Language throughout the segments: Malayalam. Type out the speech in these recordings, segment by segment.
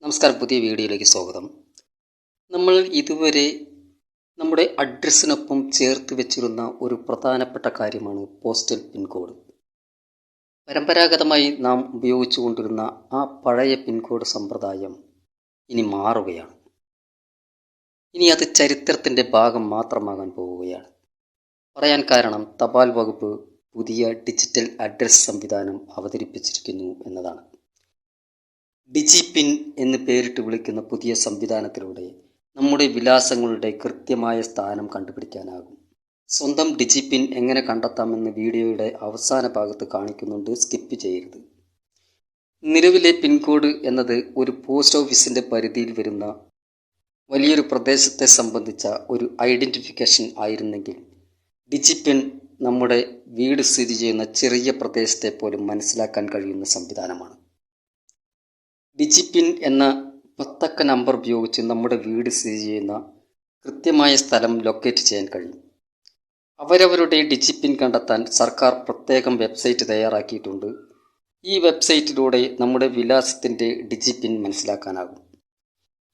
നമസ്കാരം, പുതിയ വീഡിയോയിലേക്ക് സ്വാഗതം. നമ്മൾ ഇതുവരെ നമ്മുടെ അഡ്രസ്സിനൊപ്പം ചേർത്ത് വെച്ചിരുന്ന ഒരു പ്രധാനപ്പെട്ട കാര്യമാണ് പോസ്റ്റൽ പിൻകോഡ്. പരമ്പരാഗതമായി നാം ഉപയോഗിച്ചു കൊണ്ടിരുന്ന ആ പഴയ പിൻകോഡ് സമ്പ്രദായം ഇനി മാറുകയാണ്. ഇനി അത് ചരിത്രത്തിൻ്റെ ഭാഗം മാത്രമാകാൻ പോവുകയാണ്. പറയാൻ കാരണം തപാൽ വകുപ്പ് പുതിയ ഡിജിറ്റൽ അഡ്രസ് സംവിധാനം അവതരിപ്പിച്ചിരിക്കുന്നു എന്നതാണ്. ഡിജിപിൻ എന്ന് പേരിട്ട് വിളിക്കുന്ന പുതിയ സംവിധാനത്തിലൂടെ നമ്മുടെ വിലാസങ്ങളുടെ കൃത്യമായ സ്ഥാനം കണ്ടുപിടിക്കാനാകും. സ്വന്തം ഡിജിപിൻ എങ്ങനെ കണ്ടെത്താമെന്ന് വീഡിയോയുടെ അവസാന ഭാഗത്ത് കാണിക്കുന്നുണ്ട്, സ്കിപ്പ് ചെയ്യരുത്. നിലവിലെ പിൻകോഡ് എന്നത് ഒരു പോസ്റ്റ് ഓഫീസിൻ്റെ പരിധിയിൽ വരുന്ന വലിയൊരു പ്രദേശത്തെ സംബന്ധിച്ച ഒരു ഐഡൻറ്റിഫിക്കേഷൻ ആയിരുന്നെങ്കിൽ, ഡിജിപിൻ നമ്മുടെ വീട് സ്ഥിതി ചെയ്യുന്ന ചെറിയ പ്രദേശത്തെ പോലും മനസ്സിലാക്കാൻ കഴിയുന്ന സംവിധാനമാണ്. ഡിജിപിൻ എന്ന 10 അക്ക നമ്പർ ഉപയോഗിച്ച് നമ്മുടെ വീട് സ്ഥിതി ചെയ്യുന്ന കൃത്യമായ സ്ഥലം ലൊക്കേറ്റ് ചെയ്യാൻ കഴിയും. അവരവരുടെ ഡിജിപിൻ കണ്ടെത്താൻ സർക്കാർ പ്രത്യേകം വെബ്സൈറ്റ് തയ്യാറാക്കിയിട്ടുണ്ട്. ഈ വെബ്സൈറ്റിലൂടെ നമ്മുടെ വിലാസത്തിൻ്റെ ഡിജിപിൻ മനസ്സിലാക്കാനാകും.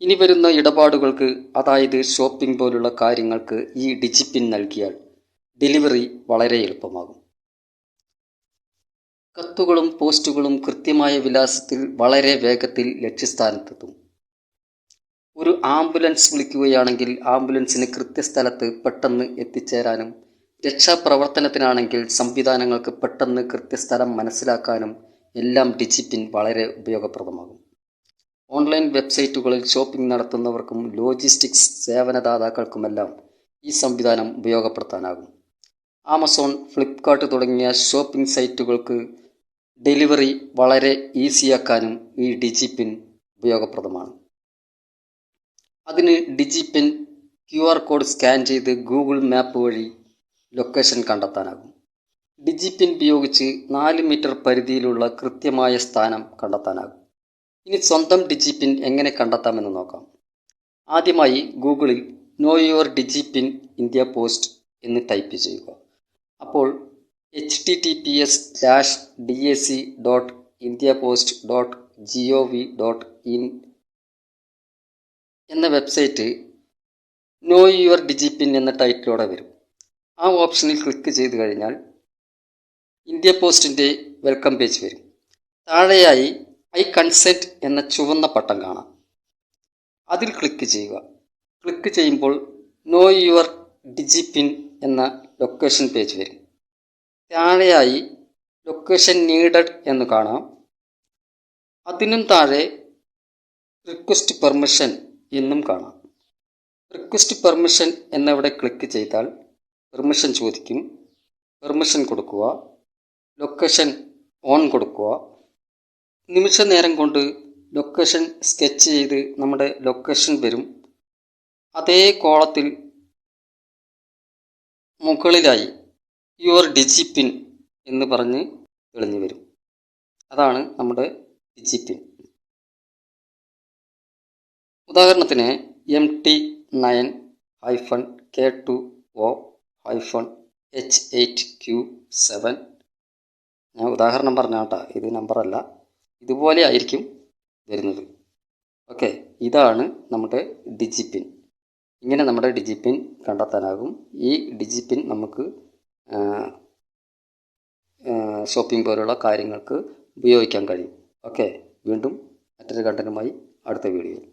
ഇനി വരുന്ന ഇടപാടുകൾക്ക്, അതായത് ഷോപ്പിംഗ് പോലുള്ള കാര്യങ്ങൾക്ക് ഈ ഡിജിപിൻ നൽകിയാൽ ഡെലിവറി വളരെ എളുപ്പമാകും. കത്തുകളും പോസ്റ്റുകളും കൃത്യമായ വിലാസത്തിൽ വളരെ വേഗത്തിൽ ലക്ഷ്യസ്ഥാനത്തെത്തും. ഒരു ആംബുലൻസ് വിളിക്കുകയാണെങ്കിൽ ആംബുലൻസിന് കൃത്യസ്ഥലത്ത് പെട്ടെന്ന് എത്തിച്ചേരാനും, രക്ഷാപ്രവർത്തനത്തിനാണെങ്കിൽ സംവിധാനങ്ങൾക്ക് പെട്ടെന്ന് കൃത്യസ്ഥലം മനസ്സിലാക്കാനും എല്ലാം ഡിജിപിൻ വളരെ ഉപയോഗപ്രദമാകും. ഓൺലൈൻ വെബ്സൈറ്റുകളിൽ ഷോപ്പിംഗ് നടത്തുന്നവർക്കും ലോജിസ്റ്റിക്സ് സേവനദാതാക്കൾക്കുമെല്ലാം ഈ സംവിധാനം ഉപയോഗപ്പെടുത്താനാകും. ആമസോൺ, ഫ്ലിപ്കാർട്ട് തുടങ്ങിയ ഷോപ്പിംഗ് സൈറ്റുകൾക്ക് ഡെലിവറി വളരെ ഈസിയാക്കാനും ഈ ഡിജിപിൻ ഉപയോഗപ്രദമാണ്. അതിന് ഡിജിപിൻ QR കോഡ് സ്കാൻ ചെയ്ത് ഗൂഗിൾ മാപ്പ് വഴി ലൊക്കേഷൻ കണ്ടെത്താനാകും. ഡിജിപിൻ ഉപയോഗിച്ച് 4 മീറ്റർ പരിധിയിലുള്ള കൃത്യമായ സ്ഥാനം കണ്ടെത്താനാകും. ഇനി സ്വന്തം ഡിജിപിൻ എങ്ങനെ കണ്ടെത്താമെന്ന് നോക്കാം. ആദ്യമായി ഗൂഗിളിൽ no your DIGIPIN India post എന്ന് ടൈപ്പ് ചെയ്യുക. അപ്പോൾ https://dac.indiapost.gov.in എന്ന വെബ്സൈറ്റ് നോ യുവർ ഡിജിപിൻ എന്ന ടൈറ്റിലോടെ വരും. ആ ഓപ്ഷനിൽ ക്ലിക്ക് ചെയ്ത് കഴിഞ്ഞാൽ ഇന്ത്യ പോസ്റ്റിൻ്റെ വെൽക്കം പേജ് വരും. താഴെയായി ഐ കൺസെൻറ്റ് എന്ന ചുവന്ന ബട്ടൺ കാണാം. അതിൽ ക്ലിക്ക് ചെയ്യുക. ക്ലിക്ക് ചെയ്യുമ്പോൾ നോ യുവർ ഡിജിപിൻ എന്ന ലൊക്കേഷൻ പേജ് വരും. താഴെയായി ലൊക്കേഷൻ നീഡഡ് എന്ന് കാണാം. അതിനും താഴെ റിക്വസ്റ്റ് പെർമിഷൻ എന്നും കാണാം. റിക്വസ്റ്റ് പെർമിഷൻ എന്നവിടെ ക്ലിക്ക് ചെയ്താൽ പെർമിഷൻ ചോദിക്കും. പെർമിഷൻ കൊടുക്കുക. ലൊക്കേഷൻ ഓൺ കൊടുക്കുക. നിമിഷ നേരം കൊണ്ട് ലൊക്കേഷൻ സ്കെച്ച് ചെയ്ത് നമ്മുടെ ലൊക്കേഷൻ വരും. അതേ കോളത്തിൽ മുകളിലായി യുവർ ഡിജിപിൻ എന്ന് പറഞ്ഞ് തെളിഞ്ഞു വരും. അതാണ് നമ്മുടെ ഡിജിപിൻ. ഉദാഹരണത്തിന് MT9-K2O-H8Q7. ഞാൻ ഉദാഹരണം പറഞ്ഞാട്ടാ, ഇത് നമ്പറല്ല. ഇതുപോലെ ആയിരിക്കും വരുന്നത്. ഓക്കെ, ഇതാണ് നമ്മുടെ ഡിജിപിൻ. ഇങ്ങനെ നമ്മുടെ ഡിജിപിൻ കണ്ടെത്താനാകും. ഈ ഡിജിപിൻ നമുക്ക് ഷോപ്പിംഗ് പോലുള്ള കാര്യങ്ങൾക്ക് ഉപയോഗിക്കാൻ കഴിയും. ഓക്കെ, വീണ്ടും മറ്റൊരു കണ്ടന്റുമായി അടുത്ത വീഡിയോയിൽ.